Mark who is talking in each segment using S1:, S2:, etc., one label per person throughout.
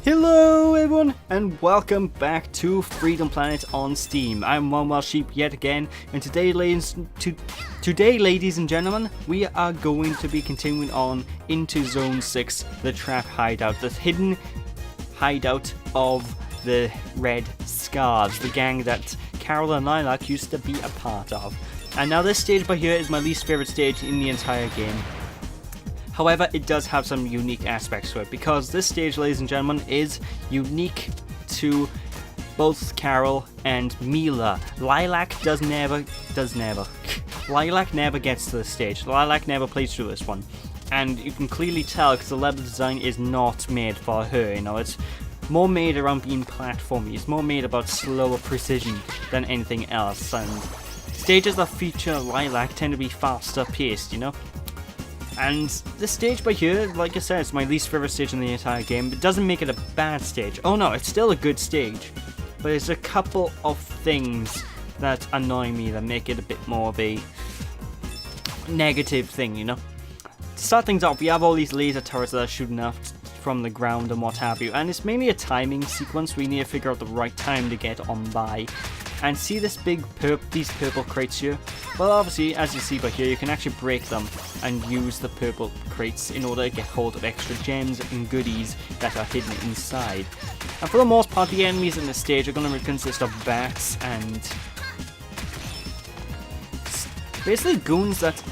S1: Hello everyone and welcome back to Freedom Planet on Steam. I'm One Wild Sheep yet again, and today ladies and gentlemen, we are going to be continuing on into Zone 6, the trap hideout, the hidden hideout of the Red Scarves, the gang that Carol and Lilac used to be a part of. And now this stage by here is my least favourite stage in the entire game. However, it does have some unique aspects to it, because this stage, ladies and gentlemen, is unique to both Carol and Mila. Lilac Lilac never gets to this stage. Lilac never plays through this one. And you can clearly tell because the level design is not made for her, you know, it's more made around being platformy. It's more made about slower precision than anything else. And stages that feature Lilac tend to be faster paced, you know. And this stage by here, like I said, it's my least favorite stage in the entire game. It doesn't make it a bad stage. Oh no, it's still a good stage. But there's a couple of things that annoy me that make it a bit more of a negative thing, you know. To start things off, we have all these laser turrets that are shooting up from the ground and what have you. And it's mainly a timing sequence. We need to figure out the right time to get on by. And see this these purple crates here? Well, obviously, as you see by here, you can actually break them and use the purple crates in order to get hold of extra gems and goodies that are hidden inside. And for the most part, the enemies in this stage are going to consist of bats and basically goons that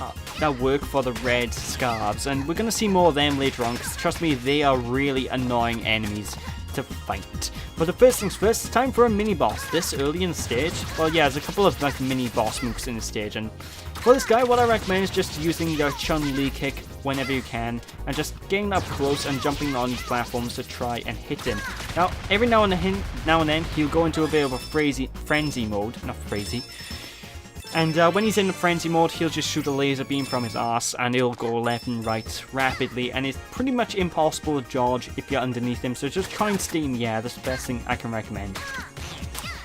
S1: work for the Red Scarves. And we're going to see more of them later on, because trust me, they are really annoying enemies to fight. But the first things first, it's time for a mini-boss. This early in the stage, well yeah, there's a couple of like mini-boss moves in the stage, and for this guy, what I recommend is just using your Chun-Li kick whenever you can, and just getting up close and jumping on these platforms to try and hit him. Now, every now and then, he'll go into a bit of a frenzy mode, not crazy. And when he's in the frenzy mode, he'll just shoot a laser beam from his arse, and he'll go left and right rapidly, and it's pretty much impossible to dodge if you're underneath him, so just try and stay in the air. That's the best thing I can recommend.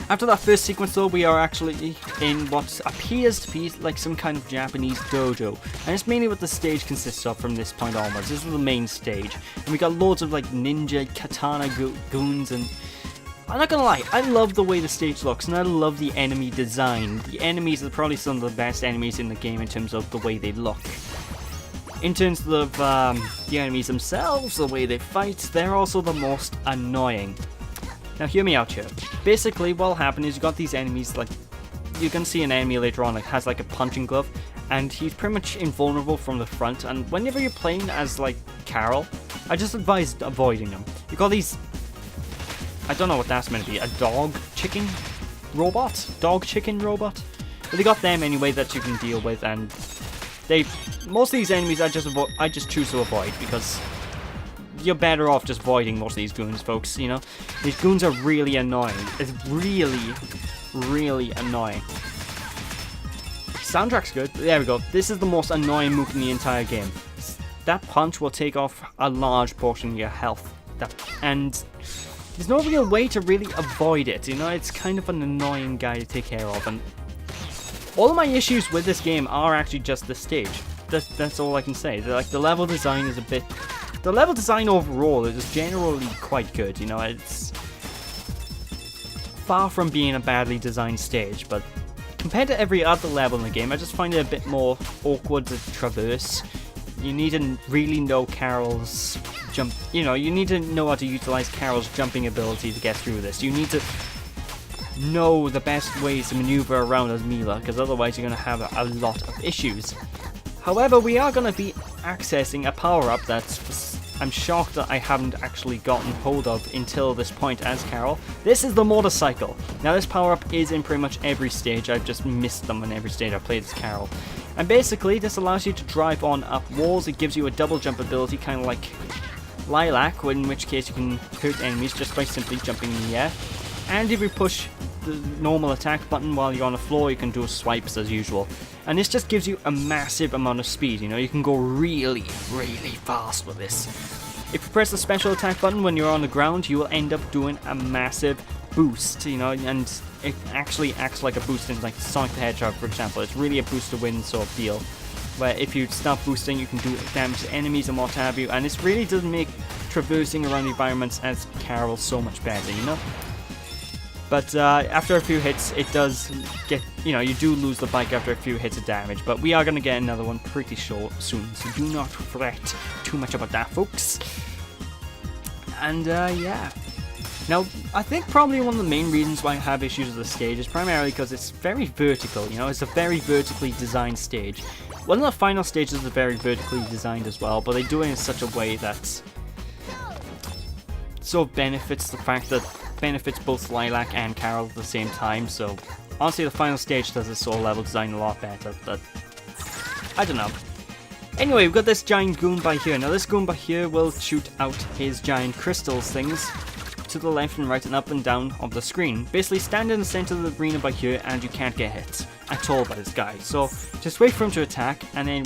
S1: After that first sequence though, we are actually in what appears to be like some kind of Japanese dojo, and it's mainly what the stage consists of from this point onwards. This is the main stage, and we got loads of like ninja, katana goons, and I'm not gonna lie, I love the way the stage looks, and I love the enemy design. The enemies are probably some of the best enemies in the game in terms of the way they look. In terms of the enemies themselves, the way they fight, they're also the most annoying. Now hear me out here. Basically what will happen is you got these enemies, like, you're gonna see an enemy later on that has like a punching glove, and he's pretty much invulnerable from the front, and whenever you're playing as like Carol, I just advise avoiding them. You got these, I don't know what that's meant to be, a dog chicken robot? But they got them anyway that you can deal with, and most of these enemies I just choose to avoid, because you're better off just avoiding most of these goons, folks, you know? These goons are really annoying. It's really, really annoying. Soundtrack's good. There we go. This is the most annoying move in the entire game. That punch will take off a large portion of your health. And there's no real way to really avoid it, you know? It's kind of an annoying guy to take care of, and all of my issues with this game are actually just the stage. That's all I can say. Like, the level design is the level design overall is generally quite good, you know? It's far from being a badly designed stage, but compared to every other level in the game, I just find it a bit more awkward to traverse. You need to really know Carol's jump, you know, you need to know how to utilize Carol's jumping ability to get through this. You need to know the best ways to maneuver around as Mila, because otherwise you're going to have a lot of issues. However, we are going to be accessing a power-up that's, I'm shocked that I haven't actually gotten hold of until this point as Carol. This is the motorcycle. Now this power-up is in pretty much every stage. I've just missed them in every stage I've played as Carol. And basically, this allows you to drive on up walls. It gives you a double jump ability, kind of like Lilac, in which case you can hurt enemies just by simply jumping in the air. And if you push the normal attack button while you're on the floor, you can do swipes as usual. And this just gives you a massive amount of speed, you know, you can go really, really fast with this. If you press the special attack button when you're on the ground, you will end up doing a massive boost, you know, and it actually acts like a boost in like Sonic the Hedgehog, for example. It's really a boost to win sort of deal. where if you stop boosting you can do damage to enemies and what have you, and this really does make traversing around the environments as Carol so much better, you know? But after a few hits it does get, you know, you do lose the bike after a few hits of damage, but we are going to get another one pretty soon, so do not fret too much about that, folks. And yeah. Now, I think probably one of the main reasons why I have issues with the stage is primarily because it's very vertical, you know, it's a very vertically designed stage. One of the final stages is very vertically designed as well, but they do it in such a way that sort of benefits both Lilac and Carol at the same time, so honestly the final stage does this sort of level design a lot better, but I don't know. Anyway, we've got this giant goon by here. Now this goon by here will shoot out his giant crystals things to the left and right and up and down of the screen. Basically stand in the center of the arena by here and you can't get hit at all by this guy. So just wait for him to attack, and then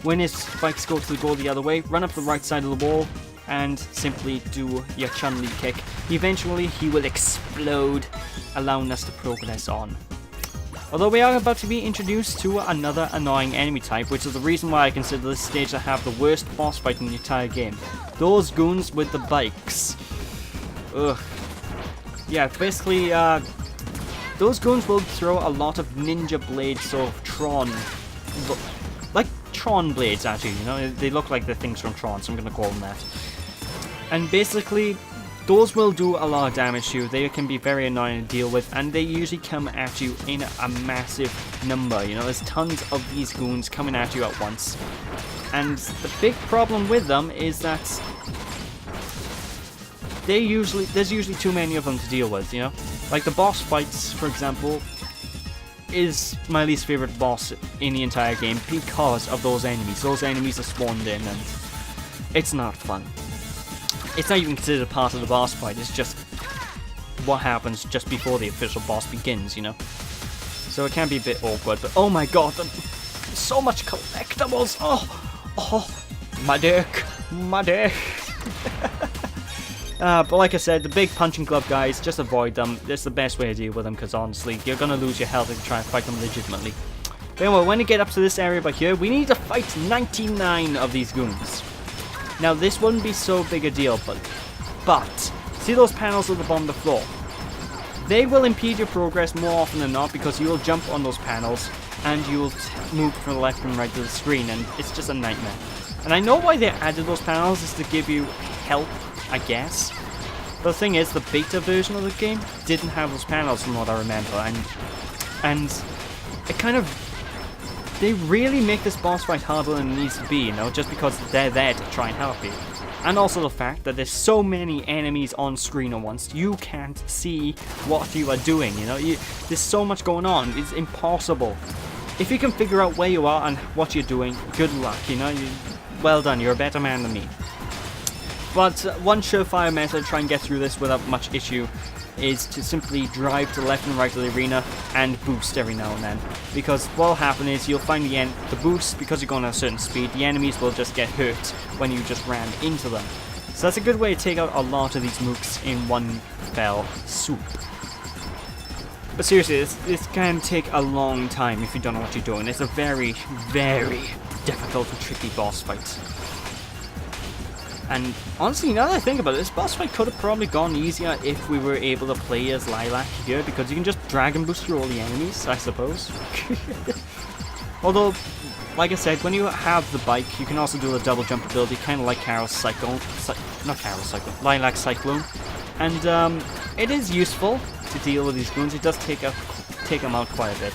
S1: when his spikes go the other way, run up the right side of the wall and simply do your Chun-Li kick. Eventually he will explode, allowing us to progress on. Although we are about to be introduced to another annoying enemy type, which is the reason why I consider this stage to have the worst boss fight in the entire game. Those goons with the bikes. Ugh. Yeah, basically, those goons will throw a lot of ninja blades, sort of Tron, like Tron blades actually, you know, they look like the things from Tron, so I'm gonna call them that. And basically, those will do a lot of damage to you. They can be very annoying to deal with, and they usually come at you in a massive number, you know, there's tons of these goons coming at you at once. And the big problem with them is that there's usually too many of them to deal with, you know? Like the boss fights, for example, is my least favorite boss in the entire game because of those enemies. Those enemies are spawned in and it's not fun. It's not even considered part of the boss fight, it's just what happens just before the official boss begins, you know? So it can be a bit awkward, but oh my god, so much collectibles! Oh, my dick, my dick. But like I said, the big punching glove guys, just avoid them. That's the best way to deal with them, because honestly, you're going to lose your health if you try and fight them legitimately. But anyway, when you get up to this area by here, we need to fight 99 of these goons. Now, this wouldn't be so big a deal, but see those panels at the bottom of the floor? They will impede your progress more often than not, because you will jump on those panels and you will move from the left and right of the screen, and it's just a nightmare. And I know why they added those panels is to give you help, I guess. But the thing is, the beta version of the game didn't have those panels from what I remember, and it kind of, they really make this boss fight harder than it needs to be, you know, just because they're there to try and help you. And also the fact that there's so many enemies on screen at once, you can't see what you are doing, you know, there's so much going on, it's impossible. If you can figure out where you are and what you're doing, good luck, you know, well done, you're a better man than me. But one surefire method to try and get through this without much issue is to simply drive to the left and right of the arena and boost every now and then. Because what will happen is you'll find the boost, because you're going at a certain speed, the enemies will just get hurt when you just ran into them. So that's a good way to take out a lot of these mooks in one fell swoop. But seriously, this can take a long time if you don't know what you're doing. It's a very, very difficult and tricky boss fight. And honestly, now that I think about it, this boss fight could have probably gone easier if we were able to play as Lilac here, because you can just drag and boost through all the enemies, I suppose. Although, like I said, when you have the bike, you can also do a double jump ability, kind of like Lilac's Cyclone. And it is useful to deal with these goons. It does take them out quite a bit.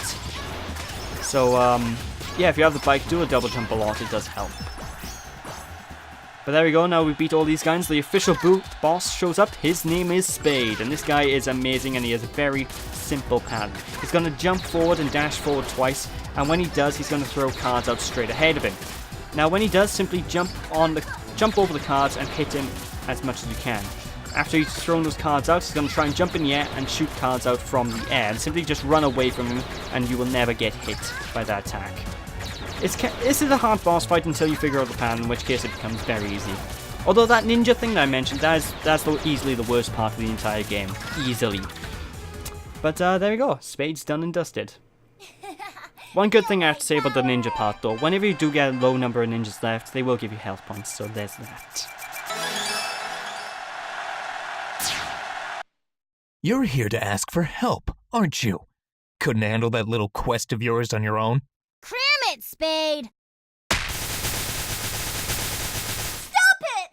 S1: So, yeah, if you have the bike, do a double jump a lot, it does help. But there we go, now we beat all these guys. The official boss shows up. His name is Spade, and this guy is amazing, and he has a very simple pattern. He's going to jump forward and dash forward twice, and when he does, he's going to throw cards out straight ahead of him. Now when he does, simply jump over the cards and hit him as much as you can. After he's thrown those cards out, he's going to try and jump in the air and shoot cards out from the air, and simply just run away from him, and you will never get hit by that attack. This is a hard boss fight until you figure out the pattern, in which case it becomes very easy. Although that ninja thing that I mentioned, that's easily the worst part of the entire game. Easily. But there we go, Spade's done and dusted. One good thing I have to say about the ninja part though, whenever you do get a low number of ninjas left, they will give you health points, so there's that.
S2: You're here to ask for help, aren't you? Couldn't handle that little quest of yours on your own?
S3: Cram it, Spade! Stop it!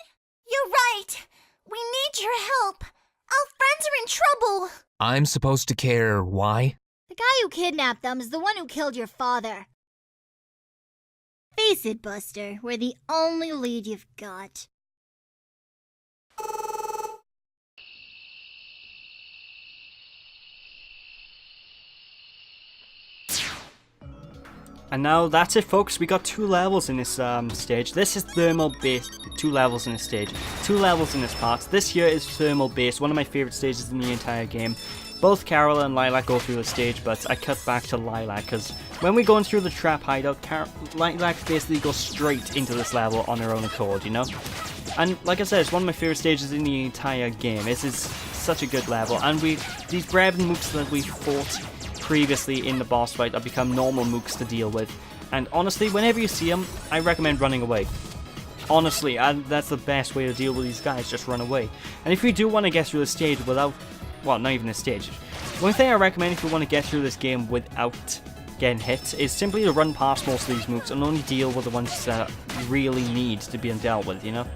S3: You're right! We need your help! Our friends are in trouble!
S2: I'm supposed to care why?
S3: The guy who kidnapped them is the one who killed your father. Face it, Buster, we're the only lead you've got.
S1: And now that's it, folks. We got 2 levels in this stage. This is thermal based. 2 levels in this stage. 2 levels in this part. This here is thermal based. One of my favorite stages in the entire game. Both Carol and Lilac go through the stage, but I cut back to Lilac because when we're going through the trap hideout, Lilac basically goes straight into this level on her own accord, you know? And like I said, it's one of my favorite stages in the entire game. This is such a good level, and these Brevon mooks that we fought previously in the boss fight have become normal mooks to deal with. And honestly, whenever you see them, I recommend running away. Honestly, that's the best way to deal with these guys, just run away. And if you do want to get through the stage without, well, not even a stage. One thing I recommend if you want to get through this game without getting hit is simply to run past most of these mooks and only deal with the ones that really need to be dealt with, you know?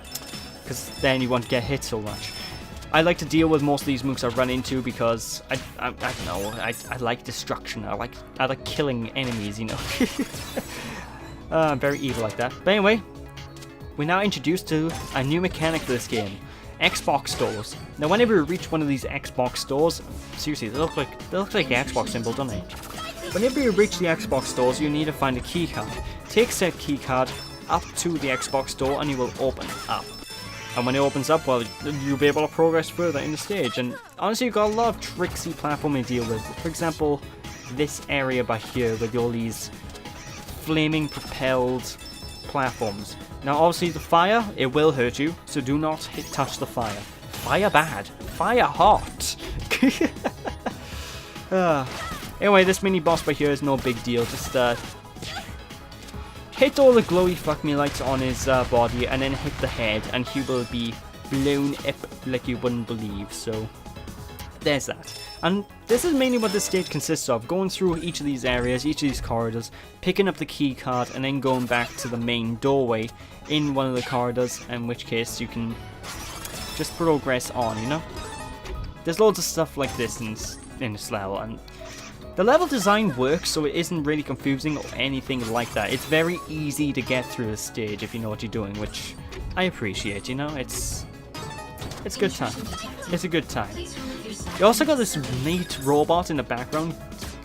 S1: Because then you won't get hit so much. I like to deal with most of these mooks I run into because I don't know, I like destruction. I like killing enemies, you know. I'm very evil like that. But anyway, we're now introduced to a new mechanic for this game. Xbox stores. Now whenever you reach one of these Xbox stores, seriously, they look like the Xbox symbol, don't they? Whenever you reach the Xbox stores, you need to find a key card. Take said key card up to the Xbox store and it will open up. And when it opens up, well, you'll be able to progress further in the stage. And honestly, you've got a lot of tricksy platforming to deal with. For example, this area back here with all these flaming propelled platforms. Now, obviously, the fire, it will hurt you, so do not touch the fire. Fire bad. Fire hot. Anyway, this mini boss back here is no big deal. Just hit all the glowy fuck me lights on his body and then hit the head and he will be blown up like you wouldn't believe. So there's that. And this is mainly what this stage consists of. Going through each of these areas, each of these corridors, picking up the key card and then going back to the main doorway in one of the corridors, in which case you can just progress on, you know? There's loads of stuff like this in this level, and the level design works, so it isn't really confusing or anything like that. It's very easy to get through the stage if you know what you're doing, which I appreciate, you know? It's good time. It's a good time. You also got this neat robot in the background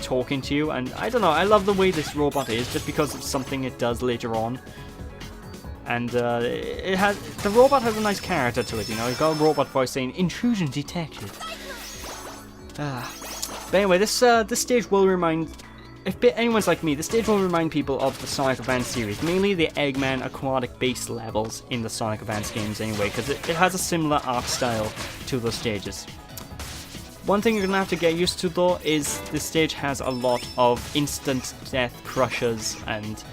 S1: talking to you, and I don't know, I love the way this robot is just because of something it does later on. And the robot has a nice character to it, you know? You've got a robot voice saying, "Intrusion detected." But anyway, this stage will remind, if anyone's like me, this stage will remind people of the Sonic Advance series, mainly the Eggman aquatic-based levels in the Sonic Advance games anyway, because it has a similar art style to those stages. One thing you're going to have to get used to though is this stage has a lot of instant death crushers and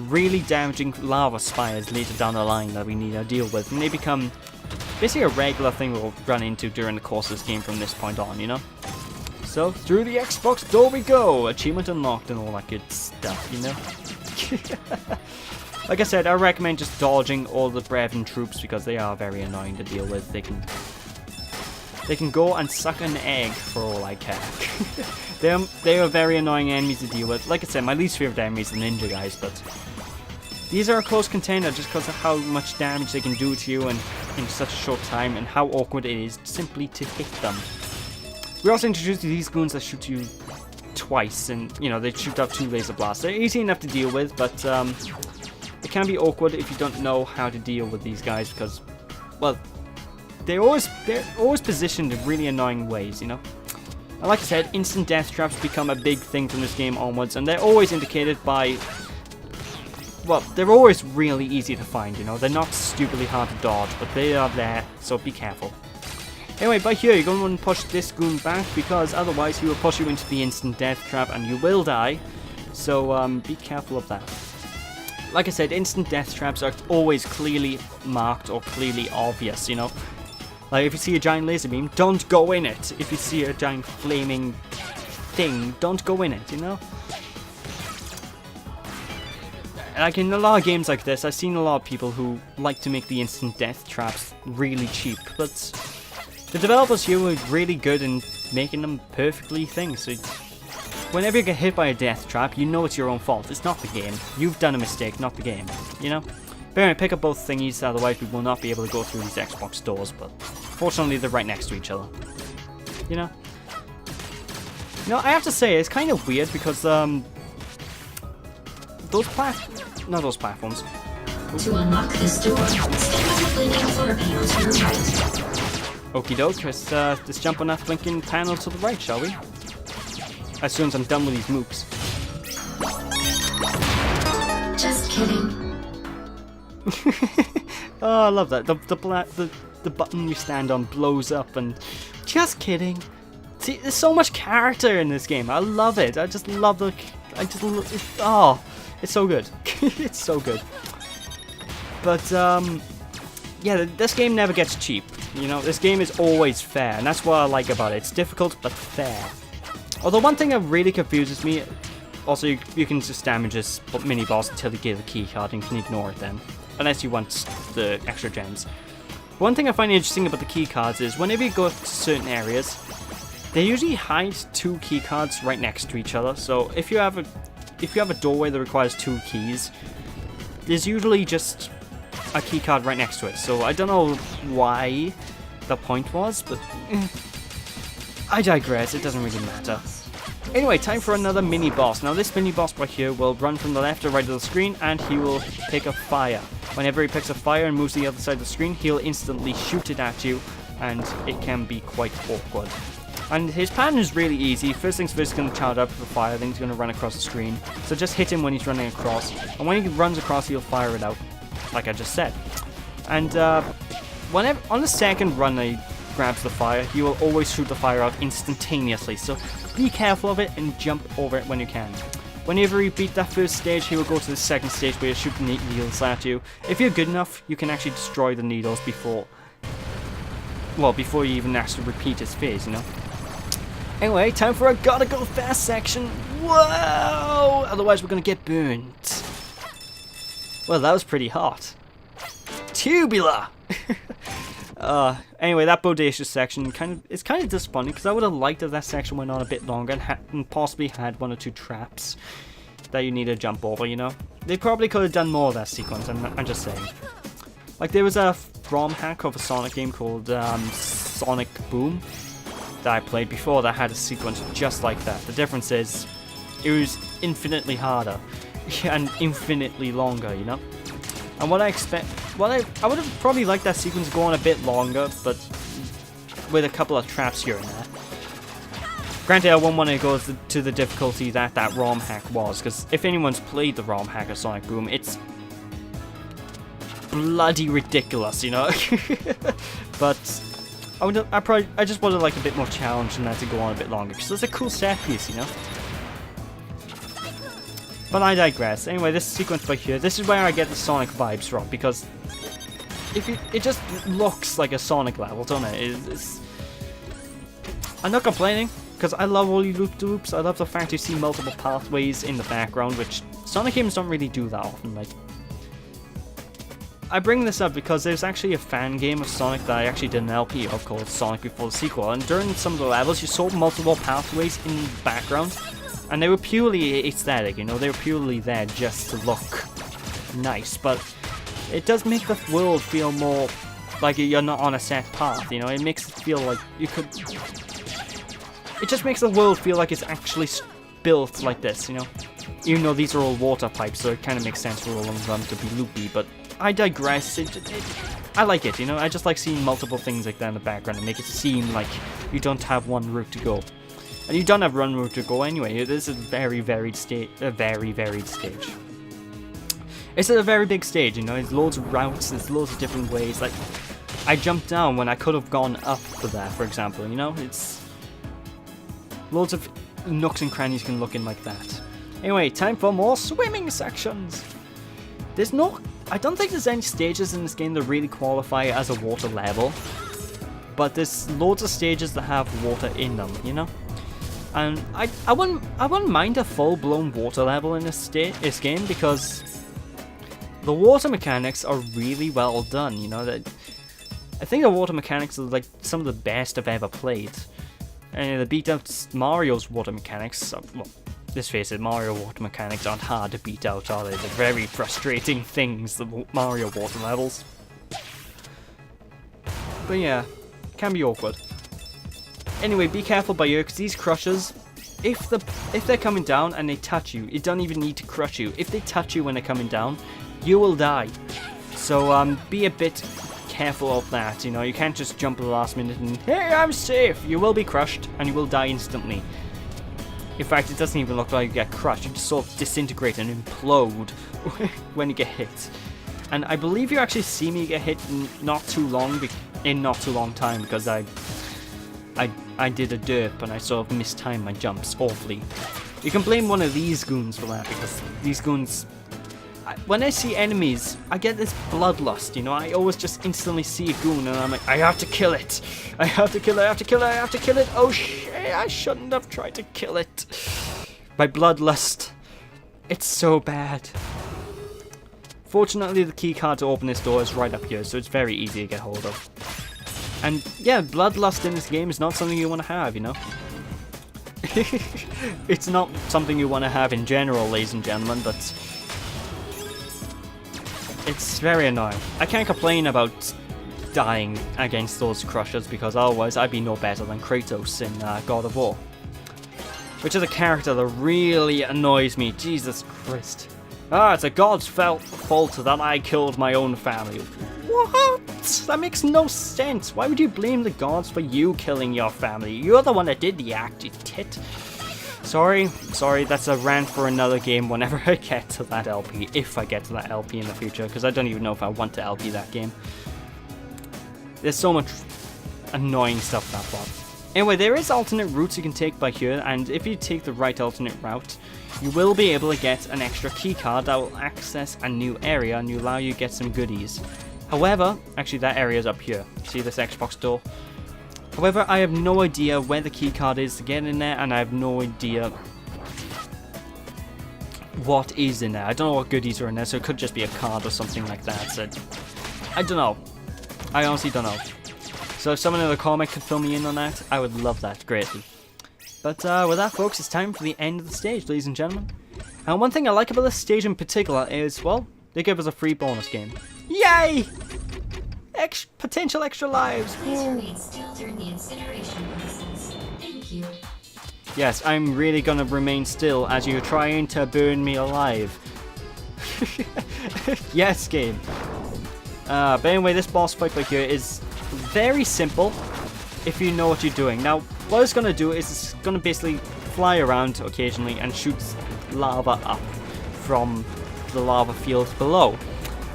S1: really damaging lava spires later down the line that we need to deal with, and they become basically a regular thing we'll run into during the course of this game from this point on, you know? So, through the Xbox door we go! Achievement unlocked and all that good stuff, you know? Like I said, I recommend just dodging all the Brevon troops because they are very annoying to deal with. They can go and suck an egg for all I care. They are very annoying enemies to deal with. Like I said, my least favorite enemies are the ninja guys, but these are a close contender just because of how much damage they can do to you in such a short time and how awkward it is simply to hit them. We're also introduced to these goons that shoot you twice, and you know, they shoot out 2 laser blasts. They're easy enough to deal with, but it can be awkward if you don't know how to deal with these guys because, well, they're always positioned in really annoying ways, you know? And like I said, instant death traps become a big thing from this game onwards, and they're always indicated by, well, they're always really easy to find, you know? They're not stupidly hard to dodge, but they are there, so be careful. Anyway, by here, you're going to want to push this goon back, because otherwise he will push you into the instant death trap and you will die. So be careful of that. Like I said, instant death traps are always clearly marked or clearly obvious, you know? Like, if you see a giant laser beam, don't go in it. If you see a giant flaming thing, don't go in it, you know? Like, in a lot of games like this, I've seen a lot of people who like to make the instant death traps really cheap, but the developers here were really good in making them perfectly things. So whenever you get hit by a death trap, you know it's your own fault. It's not the game. You've done a mistake, not the game, you know? But anyway, pick up both thingies, otherwise we will not be able to go through these Xbox doors, but fortunately they're right next to each other. You know? You know, I have to say, it's kind of weird because, not those platforms.
S4: To unlock this door, step on the blinking floor panel to your right.
S1: Okie doke, let's jump on that blinking panel to the right, shall we? As soon as I'm done with these mooks.
S4: Just kidding.
S1: Oh, I love that. The button you stand on blows up and... Just kidding. See, there's so much character in this game. I love it. I just love the... Oh, it's so good. It's so good. But, yeah, this game never gets cheap. You know, this game is always fair, and that's what I like about it. It's difficult, but fair. Although one thing that really confuses me... Also, you can just damage this mini-boss until you get the key card and you can ignore it then. Unless you want the extra gems. One thing I find interesting about the key cards is whenever you go to certain areas, they usually hide 2 key cards right next to each other. So if you have a doorway that requires 2 keys, there's usually just a key card right next to it. So I don't know why the point was, but I digress. It doesn't really matter. Anyway, time for another mini-boss. Now this mini-boss right here will run from the left or right of the screen and he will pick a fire. Whenever he picks a fire and moves to the other side of the screen, he'll instantly shoot it at you and it can be quite awkward. And his pattern is really easy. First things first, he's going to charge up with the fire, then he's going to run across the screen. So just hit him when he's running across, and when he runs across, he'll fire it out, like I just said. And whenever on the second run that he grabs the fire, he will always shoot the fire out instantaneously. So be careful of it and jump over it when you can. Whenever you beat that first stage, he will go to the second stage where he'll shoot the needles at you. If you're good enough, you can actually destroy the needles before you even actually repeat his phase, you know? Anyway, time for a gotta go fast section. Whoa! Otherwise we're gonna get burnt. Well, that was pretty hot. Tubular! Anyway, that bodacious section it's kind of disappointing because I would have liked if that section went on a bit longer and possibly had 1 or 2 traps that you need to jump over, you know? They probably could have done more of that sequence, I'm just saying. Like, there was a ROM hack of a Sonic game called Sonic Boom that I played before that had a sequence just like that. The difference is it was infinitely harder and infinitely longer, you know? And what I would have probably liked that sequence to go on a bit longer, but with a couple of traps here and there. Granted, I wouldn't want to go to the difficulty that ROM hack was, because if anyone's played the ROM hack of Sonic Boom, it's bloody ridiculous, you know? But I just would have liked a bit more challenge and that to go on a bit longer, because it's a cool set piece, you know? But I digress. Anyway, this sequence right here, this is where I get the Sonic vibes from, because it just looks like a Sonic level, doesn't it? I'm not complaining, because I love all you loop-de-loops. I love the fact you see multiple pathways in the background, which Sonic games don't really do that often. Like, I bring this up because there's actually a fan game of Sonic that I actually did an LP of called Sonic Before the Sequel, and during some of the levels you saw multiple pathways in the background, and they were purely aesthetic, you know, they were purely there just to look nice, but it does make the world feel more like you're not on a set path, you know, it makes it feel like you could... It just makes the world feel like it's actually built like this, you know, even though these are all water pipes, so it kind of makes sense for all of them to be loopy, but I digress. I like it, you know, I just like seeing multiple things like that in the background and make it seem like you don't have one route to go. And you don't have one route to go anyway. This is a very varied stage. It's a very big stage, you know, there's loads of routes, there's loads of different ways. Like, I jumped down when I could have gone up for that, for example, you know, it's loads of nooks and crannies you can look in like that. Anyway, time for more swimming sections. I don't think there's any stages in this game that really qualify as a water level. But there's loads of stages that have water in them, you know? And I wouldn't mind a full-blown water level in this game, because the water mechanics are really well done, you know? I think the water mechanics are like some of the best I've ever played. And they beat out Mario's water mechanics. Well, let's face it, Mario water mechanics aren't hard to beat out, are they? They're very frustrating things, the Mario water levels. But yeah, can be awkward. Anyway, be careful by here, because these crushers, if they're coming down and they touch you, it don't even need to crush you. If they touch you when they're coming down, you will die. So be a bit careful of that, you know? You can't just jump at the last minute and, hey, I'm safe! You will be crushed, and you will die instantly. In fact, it doesn't even look like you get crushed, you just sort of disintegrate and implode when you get hit. And I believe you actually see me get hit in not too long time, because I did a derp and I sort of mistimed my jumps awfully. You can blame one of these goons for that, because these goons... When I see enemies, I get this bloodlust, you know? I always just instantly see a goon and I'm like, I have to kill it! I have to kill it, I have to kill it, I have to kill it! Oh shit, I shouldn't have tried to kill it! My bloodlust. It's so bad. Fortunately, the key card to open this door is right up here, so it's very easy to get hold of. And yeah, bloodlust in this game is not something you want to have, you know? It's not something you want to have in general, ladies and gentlemen, but it's very annoying. I can't complain about dying against those crushers, because otherwise I'd be no better than Kratos in God of War. Which is a character that really annoys me, Jesus Christ. Ah, it's a god's fault that I killed my own family. What? That makes no sense. Why would you blame the gods for you killing your family? You're the one that did the act, you tit. Sorry, that's a rant for another game whenever I get to that LP, if I get to that LP in the future, because I don't even know if I want to LP that game. There's so much annoying stuff in that plot. Anyway, there is alternate routes you can take by here, and if you take the right alternate route, you will be able to get an extra keycard that will access a new area and allow you to get some goodies. However, actually that area is up here. See this Xbox door? However, I have no idea where the keycard is to get in there, and I have no idea what is in there. I don't know what goodies are in there, so it could just be a card or something like that. So I don't know. I honestly don't know. So if someone in the comment could fill me in on that, I would love that greatly. But with that, folks, it's time for the end of the stage, ladies and gentlemen. And one thing I like about this stage in particular is, well, they give us a free bonus game. Yay! Potential extra lives.
S4: Please remain still during the incineration process. Thank you.
S1: Yes, I'm really gonna remain still as you're trying to burn me alive. Yes, game. But anyway, this boss fight right here is very simple if you know what you're doing. Now, what it's gonna do is it's gonna basically fly around occasionally and shoot lava up from the lava field below,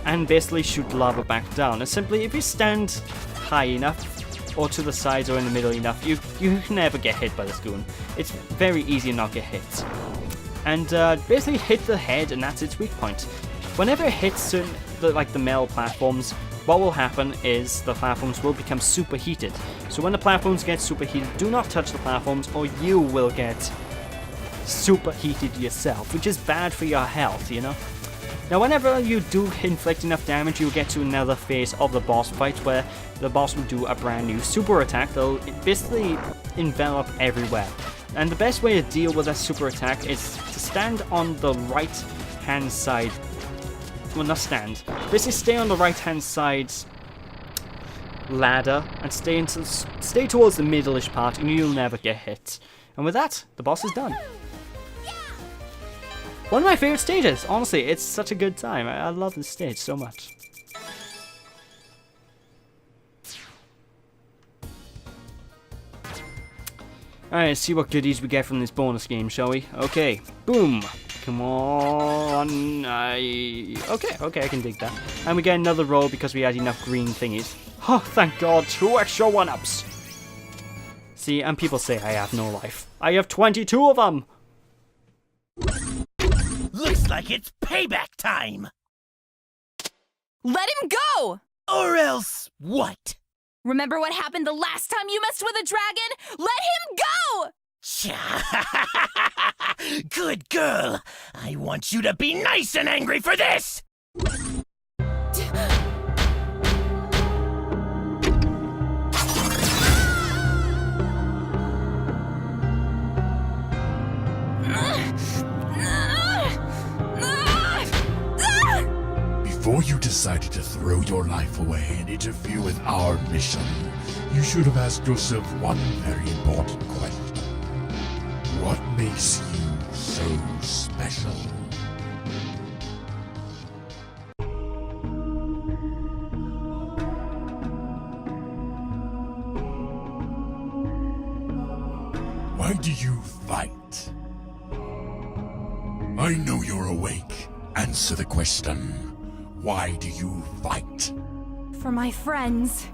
S1: and basically shoot lava back down. And simply, if you stand high enough, or to the sides or in the middle enough, you can never get hit by this goon. It's very easy to not get hit. And basically hit the head, and that's its weak point. Whenever it hits certain, like the metal platforms, what will happen is the platforms will become superheated. So when the platforms get superheated, do not touch the platforms or you will get superheated yourself, which is bad for your health, you know? Now whenever you do inflict enough damage, you'll get to another phase of the boss fight where the boss will do a brand new super attack that'll basically envelop everywhere. And the best way to deal with that super attack is to stand on the right hand side. Well, not stand. Basically stay on the right hand side ladder and stay towards the middle-ish part and you'll never get hit. And with that, the boss is done. One of my favorite stages, honestly, it's such a good time. I love this stage so much. Alright, let's see what goodies we get from this bonus game, shall we? Okay, boom. Come on. Okay, I can dig that. And we get another roll because we had enough green thingies. Oh, thank God, 2 extra 1-ups. See, and people say I have no life. I have 22 of them.
S5: Looks like it's payback time!
S6: Let him go!
S5: Or else what?
S6: Remember what happened the last time you messed with a dragon? Let him go!
S5: Good girl! I want you to be nice and angry for this!
S7: Before you decided to throw your life away and interfere with our mission, you should have asked yourself one very important question. What makes you so special? Why do you fight? I know you're awake. Answer the question. Why do you fight?
S6: For my friends.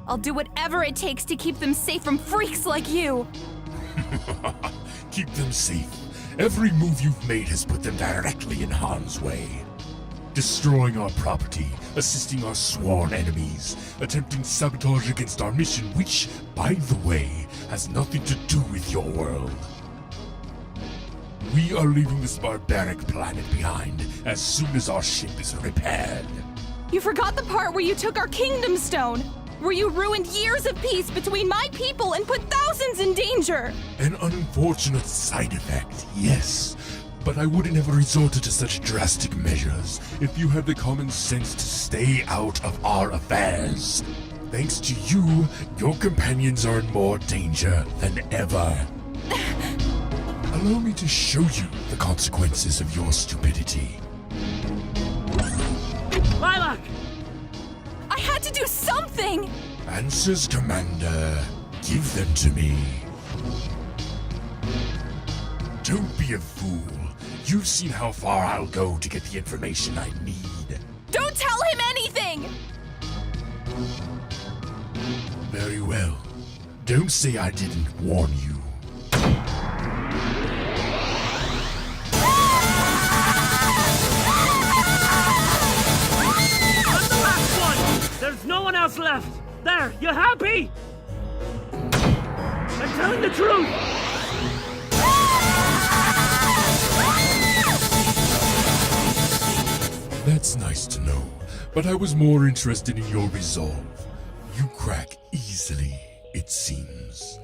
S6: I'll do whatever it takes to keep them safe from freaks like you.
S7: Keep them safe. Every move you've made has put them directly in harm's way. Destroying our property, assisting our sworn enemies, attempting sabotage against our mission, which, by the way, has nothing to do with your world. We are leaving this barbaric planet behind as soon as our ship is repaired.
S6: You forgot the part where you took our kingdom stone, where you ruined years of peace between my people and put thousands in danger.
S7: An unfortunate side effect, yes. But I wouldn't have resorted to such drastic measures if you had the common sense to stay out of our affairs. Thanks to you, your companions are in more danger than ever. Allow me to show you the consequences of your stupidity.
S1: Lilac!
S6: I had to do something!
S7: Answers, Commander. Give them to me. Don't be a fool. You've seen how far I'll go to get the information I need.
S6: Don't tell him anything!
S7: Very well. Don't say I didn't warn you.
S1: There's no one else left! There, you happy? I'm telling the truth!
S7: That's nice to know, but I was more interested in your resolve. You crack easily, it seems.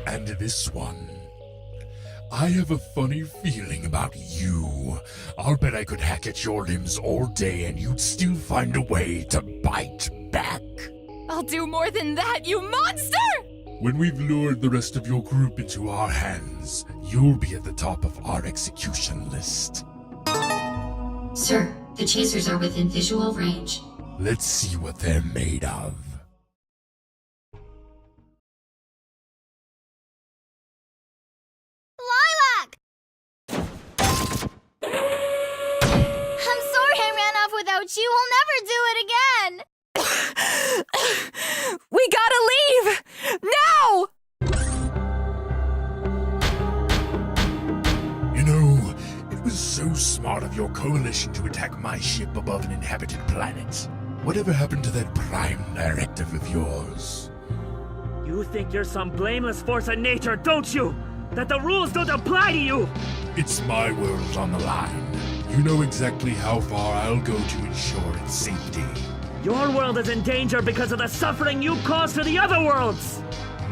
S7: And this one. I have a funny feeling about you. I'll bet I could hack at your limbs all day and you'd still find a way to bite back.
S6: I'll do more than that, you monster!
S7: When we've lured the rest of your group into our hands, you'll be at the top of our execution list.
S4: Sir, the chasers are within visual range.
S7: Let's see what they're made of.
S3: You will never do it again!
S6: We gotta leave! Now!
S7: You know, it was so smart of your coalition to attack my ship above an inhabited planet. Whatever happened to that prime directive of yours?
S1: You think you're some blameless force of nature, don't you? That the rules don't apply to you!
S7: It's my world on the line. You know exactly how far I'll go to ensure its safety.
S1: Your world is in danger because of the suffering you caused to the other worlds!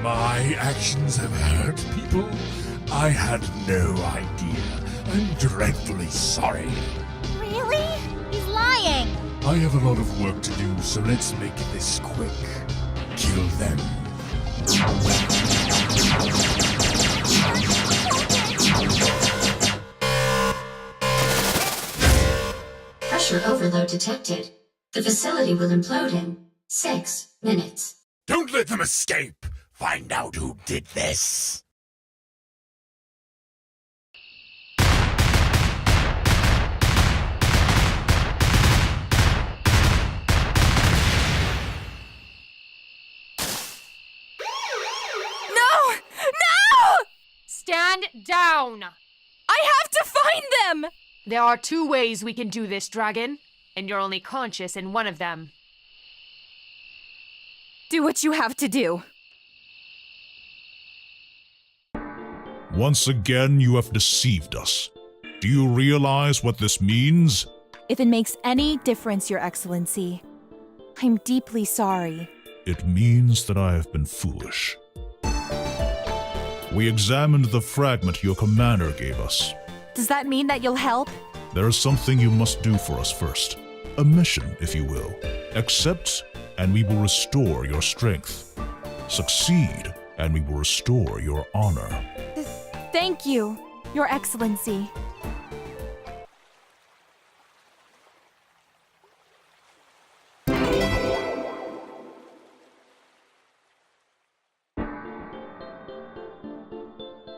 S7: My actions have hurt people? I had no idea. I'm dreadfully sorry.
S3: Really? He's lying!
S7: I have a lot of work to do, so let's make this quick. Kill them.
S4: Pressure overload detected. The facility will implode in 6 minutes.
S7: Don't let them escape! Find out who did this!
S6: No! No!
S8: Stand down!
S6: I I have to find them!
S8: There are 2 ways we can do this, Dragon, and you're only conscious in one of them.
S6: Do what you have to do.
S9: Once again, you have deceived us. Do you realize what this means?
S10: If it makes any difference, Your Excellency, I'm deeply sorry.
S9: It means that I have been foolish. We examined the fragment your commander gave us.
S10: Does that mean that you'll help?
S9: There is something you must do for us first. A mission, if you will. Accept, and we will restore your strength. Succeed, and we will restore your honor.
S10: Thank you, Your Excellency.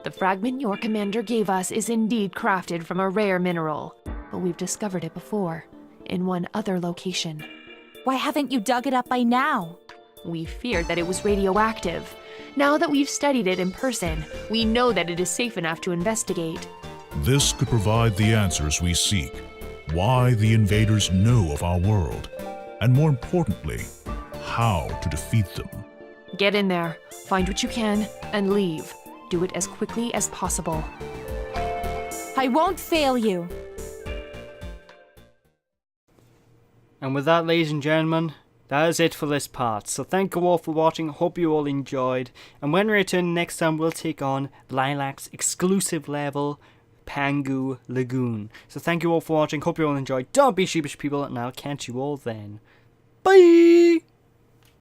S8: The fragment your commander gave us is indeed crafted from a rare mineral, but we've discovered it before, in one other location.
S10: Why haven't you dug it up by now?
S8: We feared that it was radioactive. Now that we've studied it in person, we know that it is safe enough to investigate.
S9: This could provide the answers we seek. Why the invaders know of our world, and more importantly, how to defeat them.
S8: Get in there, find what you can, and leave. Do it as quickly as possible.
S10: I won't fail you.
S1: And with that, ladies and gentlemen, that is it for this part. So thank you all for watching, hope you all enjoyed. And when we return next time, we'll take on Lilac's exclusive level, Pangu Lagoon. So thank you all for watching, hope you all enjoyed. Don't be sheepish, people, and I'll catch you all then. Bye!